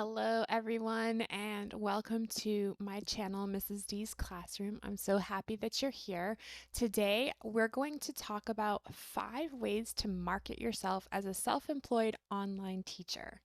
Hello, everyone, and welcome to my channel, Mrs. D's Classroom. I'm so happy that you're here. Today, we're going to talk about 5 ways to market yourself as a self-employed online teacher.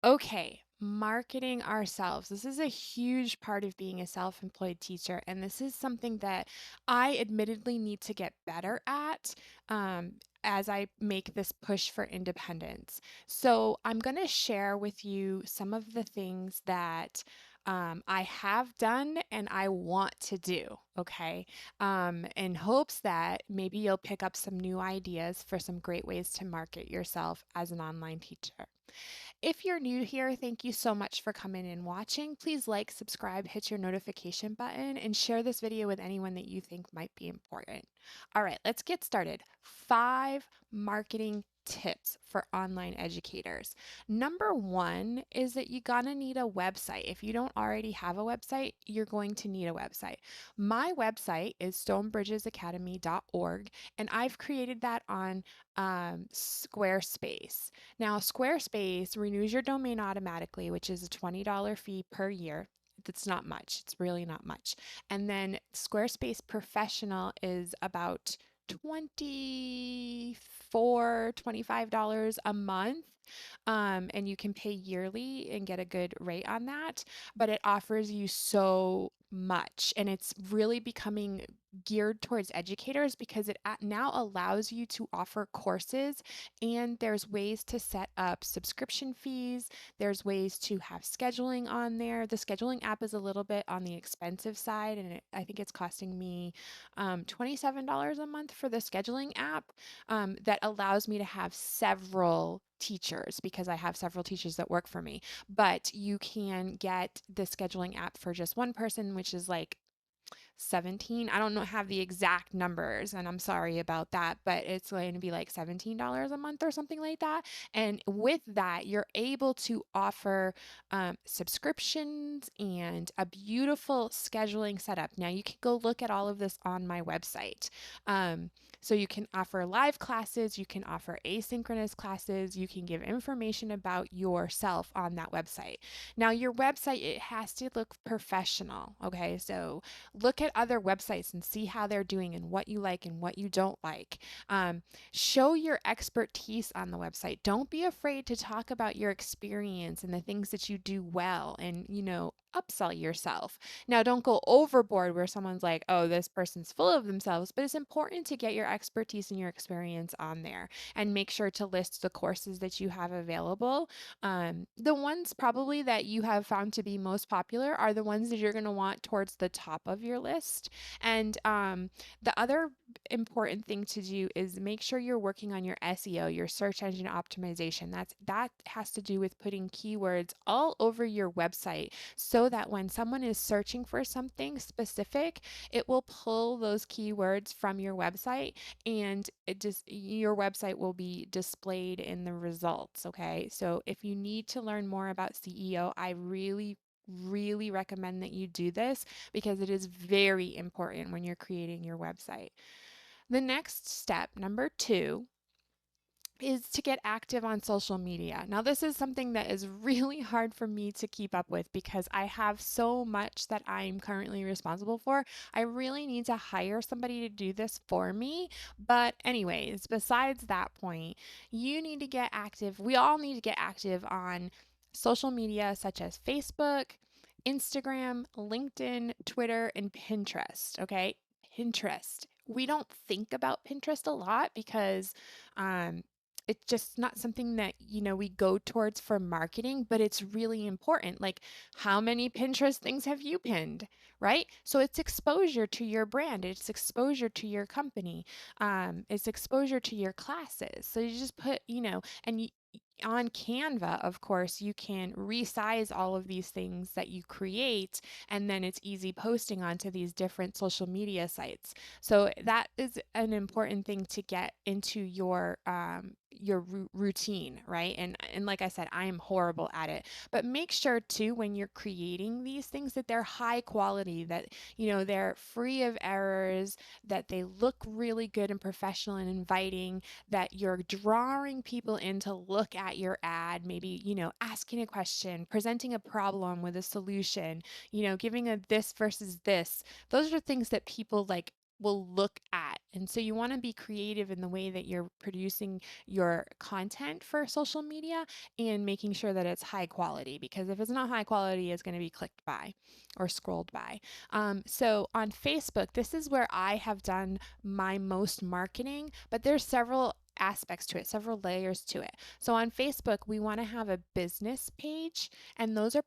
Okay, marketing ourselves. This is a huge part of being a self-employed teacher, and this is something that I admittedly need to get better at as I make this push for independence. So, I'm going to share with you some of the things that I have done and I want to do, okay? In hopes that maybe you'll pick up some new ideas for some great ways to market yourself as an online teacher. If you're new here, thank you so much for coming and watching. Please like, subscribe, hit your notification button, and share this video with anyone that you think might be important. All right, let's get started. 5 marketing tips for online educators. Number 1 is that you're gonna need a website. If you don't already have a website, you're going to need a website. My website is stonebridgesacademy.org, and I've created that on Squarespace. Now, Squarespace renews your domain automatically, which is a $20 fee per year. That's not much. It's really not much. And then Squarespace Professional is about 24, $25 a month. And you can pay yearly and get a good rate on that, but it offers you so much, and it's really becoming geared towards educators because it now allows you to offer courses, and there's ways to set up subscription fees. There's ways to have scheduling on there. The scheduling app is a little bit on the expensive side, and I think it's costing me $27 a month for the scheduling app that allows me to have several teachers because I have several teachers that work for me. But you can get the scheduling app for just one person, which is like 17. I don't know have the exact numbers, and I'm sorry about that, but it's going to be like $17 a month or something like that. And with that, you're able to offer subscriptions and a beautiful scheduling setup. Now, you can go look at all of this on my website. So you can offer live classes, you can offer asynchronous classes, you can give information about yourself on that website. Now, your website, it has to look professional, okay? So look at other websites and see how they're doing and what you like and what you don't like. Show your expertise on the website. Don't be afraid to talk about your experience and the things that you do well and, upsell yourself. Now, don't go overboard where someone's like, oh, this person's full of themselves, but it's important to get your expertise and your experience on there and make sure to list the courses that you have available. The ones probably that you have found to be most popular are the ones that you're going to want towards the top of your list. And the other important thing to do is make sure you're working on your SEO, your search engine optimization. That has to do with putting keywords all over your website so that when someone is searching for something specific, it will pull those keywords from your website, and your website will be displayed in the results. Okay, so if you need to learn more about SEO, I really recommend that you do this because it is very important when you're creating your website. The next step, number 2, is to get active on social media. Now, this is something that is really hard for me to keep up with because I have so much that I'm currently responsible for. I really need to hire somebody to do this for me. But, anyways, besides that point, you need to get active. We all need to get active on social media such as Facebook, Instagram, LinkedIn, Twitter, and Pinterest. Okay. Pinterest. We don't think about Pinterest a lot because um, it's just not something that, we go towards for marketing, but it's really important. Like, how many Pinterest things have you pinned, right? So it's exposure to your brand, it's exposure to your company, it's exposure to your classes. So you just put, and on Canva, of course, you can resize all of these things that you create, and then it's easy posting onto these different social media sites. So that is an important thing to get into routine, right? And like I said, I am horrible at it. But make sure too when you're creating these things that they're high quality, that they're free of errors, that they look really good and professional and inviting, that you're drawing people in to look at your ad, maybe, asking a question, presenting a problem with a solution, giving a this versus this. Those are things that people like will look at. And so you want to be creative in the way that you're producing your content for social media and making sure that it's high quality, because if it's not high quality, it's going to be clicked by or scrolled by. So on Facebook, this is where I have done my most marketing, but there's several aspects to it, several layers to it. So on Facebook, we want to have a business page, and those are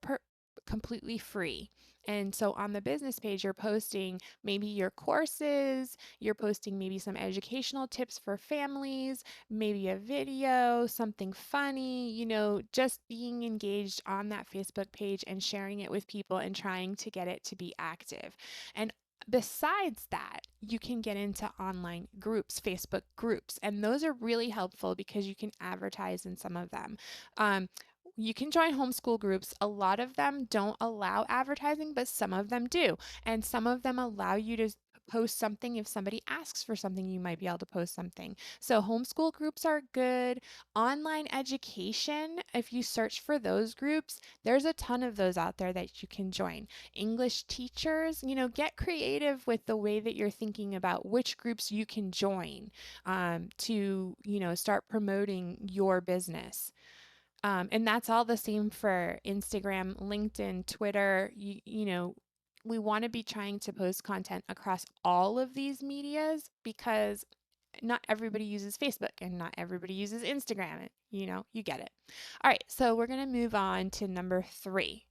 completely free. And so on the business page, you're posting maybe your courses, you're posting maybe some educational tips for families, maybe a video, something funny, just being engaged on that Facebook page and sharing it with people and trying to get it to be active. And besides that, you can get into online groups, Facebook groups, and those are really helpful because you can advertise in some of them. Um, you can join homeschool groups. A lot of them don't allow advertising, but some of them do. And some of them allow you to post something. If somebody asks for something, you might be able to post something. So homeschool groups are good. Online education, if you search for those groups, there's a ton of those out there that you can join. English teachers, get creative with the way that you're thinking about which groups you can join to, start promoting your business. And that's all the same for Instagram, LinkedIn, Twitter. We want to be trying to post content across all of these medias because not everybody uses Facebook and not everybody uses Instagram. You get it. All right, so we're going to move on to number 3.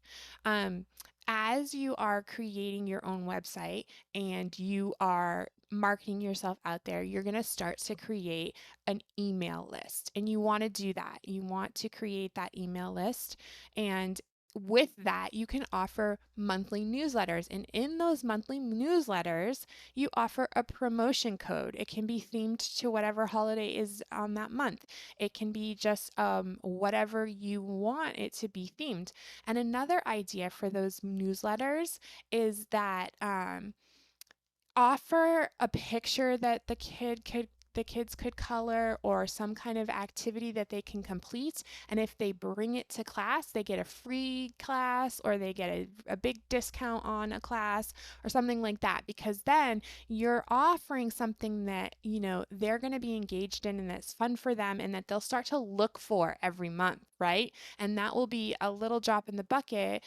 Um, as you are creating your own website and you are marketing yourself out there, you're going to start to create an email list. And you want to do that. You want to create that email list. And with that, you can offer monthly newsletters. And in those monthly newsletters, you offer a promotion code. It can be themed to whatever holiday is on that month. It can be just whatever you want it to be themed. And another idea for those newsletters is that offer a picture that the kids could color, or some kind of activity that they can complete. And if they bring it to class, they get a free class, or they get a big discount on a class or something like that. Because then you're offering something that, they're going to be engaged in and that's fun for them and that they'll start to look for every month, right? And that will be a little drop in the bucket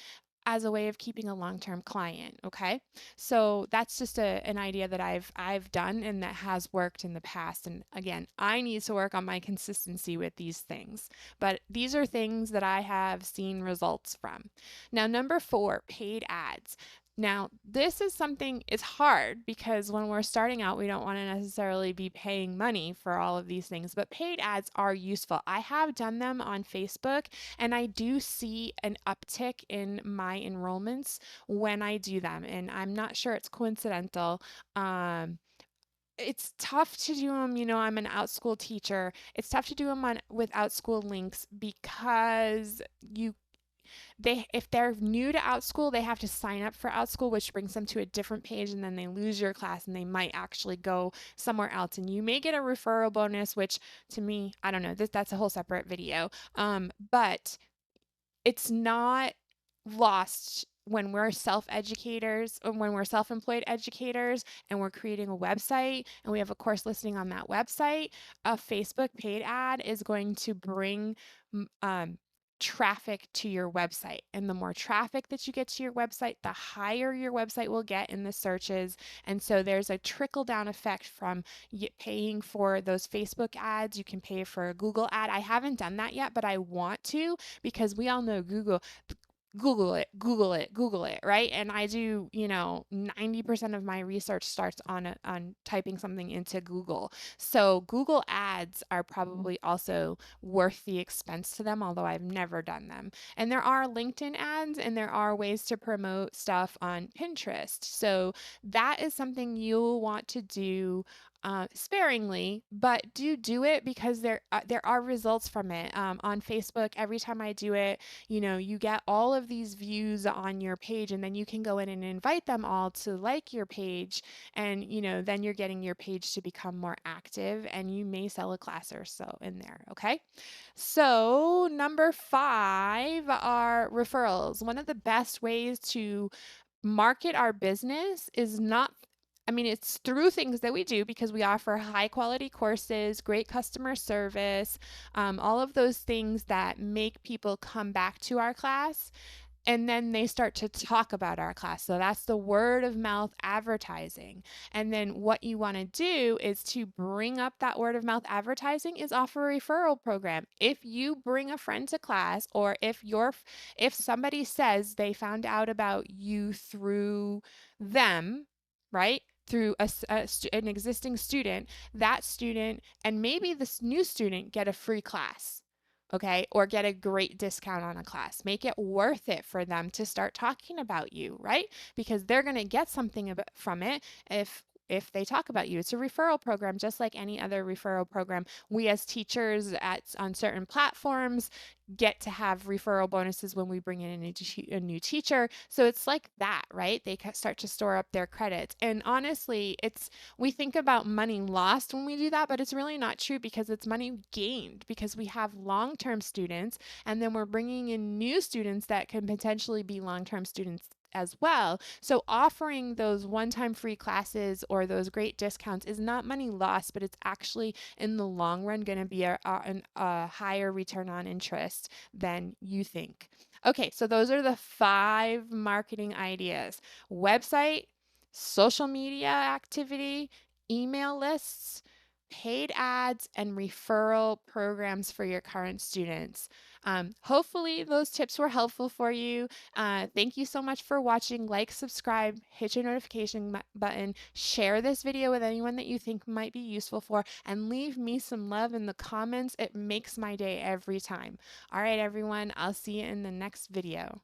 as a way of keeping a long-term client, okay? So that's just an idea that I've done and that has worked in the past. And again, I need to work on my consistency with these things. But these are things that I have seen results from. Now, number 4, paid ads. Now, this is something, it's hard because when we're starting out, we don't want to necessarily be paying money for all of these things, but paid ads are useful. I have done them on Facebook, and I do see an uptick in my enrollments when I do them, and I'm not sure it's coincidental. It's tough to do them, I'm an Outschool teacher. It's tough to do them with Outschool links because if they're new to Outschool, they have to sign up for Outschool, which brings them to a different page, and then they lose your class and they might actually go somewhere else. And you may get a referral bonus, which to me, I don't know, that's a whole separate video. But it's not lost when we're self-educators, or when we're self-employed educators and we're creating a website and we have a course listing on that website. A Facebook paid ad is going to bring traffic to your website, and the more traffic that you get to your website, the higher your website will get in the searches. And so there's a trickle down effect from paying for those Facebook ads. You can pay for a Google ad. I haven't done that yet, but I want to, because we all know Google it, Google it, Google it, right? And I do, 90% of my research starts on typing something into Google. So Google ads are probably also worth the expense to them, although I've never done them. And there are LinkedIn ads, and there are ways to promote stuff on Pinterest. So that is something you'll want to do sparingly, but do it because there are results from it. On Facebook, every time I do it, you get all of these views on your page, and then you can go in and invite them all to like your page, and then you're getting your page to become more active, and you may sell a class or so in there. Okay, so number 5 are referrals. One of the best ways to market our business is not, I mean, it's through things that we do because we offer high quality courses, great customer service, all of those things that make people come back to our class, and then they start to talk about our class. So that's the word of mouth advertising. And then what you want to do is to bring up that word of mouth advertising is offer a referral program. If you bring a friend to class, or if somebody says they found out about you through them, right? Through an existing student, that student and maybe this new student get a free class, okay, or get a great discount on a class. Make it worth it for them to start talking about you, right? Because they're going to get something from it if they talk about you. It's a referral program just like any other referral program. We as teachers on certain platforms get to have referral bonuses when we bring in a new teacher. So it's like that, right? They start to store up their credits. And honestly, we think about money lost when we do that, but it's really not true because it's money gained because we have long-term students, and then we're bringing in new students that can potentially be long-term students as well. So offering those one-time free classes or those great discounts is not money lost, but it's actually in the long run going to be a higher return on interest than you think. Okay, so those are the 5 marketing ideas: website, social media activity, email lists, paid ads, and referral programs for your current students. Hopefully, those tips were helpful for you. Thank you so much for watching. Like, subscribe, hit your notification button, share this video with anyone that you think might be useful for, and leave me some love in the comments. It makes my day every time. All right, everyone, I'll see you in the next video.